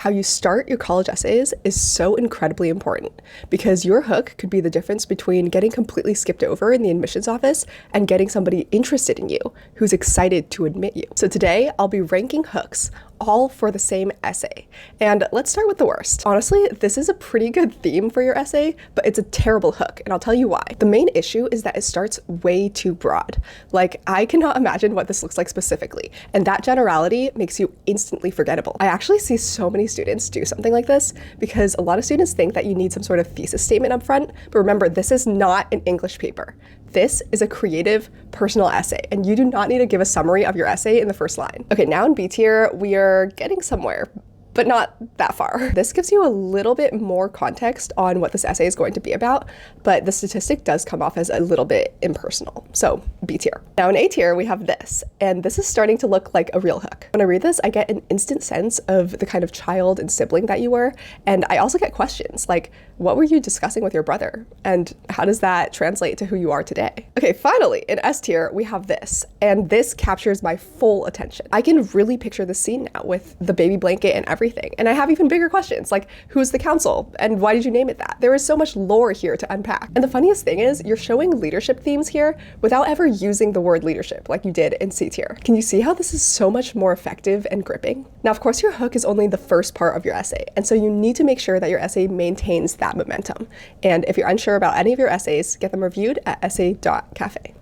How you start your college essays is so incredibly important because your hook could be the difference between getting completely skipped over in the admissions office and getting somebody interested in you who's excited to admit you. So today I'll be ranking hooks all for the same essay. And let's start with the worst. Honestly, this is a pretty good theme for your essay, but it's a terrible hook, and I'll tell you why. The main issue is that it starts way too broad. Like, I cannot imagine what this looks like specifically, and that generality makes you instantly forgettable. I actually see so many students do something like this because a lot of students think that you need some sort of thesis statement up front, but remember, this is not an English paper. This is a creative, personal essay, and you do not need to give a summary of your essay in the first line. Okay, now in B tier, we are getting somewhere, but not that far. This gives you a little bit more context on what this essay is going to be about, but the statistic does come off as a little bit impersonal. So B tier. Now in A tier, we have this, and this is starting to look like a real hook. When I read this, I get an instant sense of the kind of child and sibling that you were, and I also get questions like, what were you discussing with your brother? And how does that translate to who you are today? Okay, finally, in S tier, we have this, and this captures my full attention. I can really picture the scene now with the baby blanket and everything. And I have even bigger questions, like who's the council and why did you name it that? There is so much lore here to unpack. And the funniest thing is you're showing leadership themes here without ever using the word leadership like you did in C tier. Can you see how this is so much more effective and gripping? Now, of course, your hook is only the first part of your essay, and so you need to make sure that your essay maintains that momentum. And if you're unsure about any of your essays, get them reviewed at essay.cafe.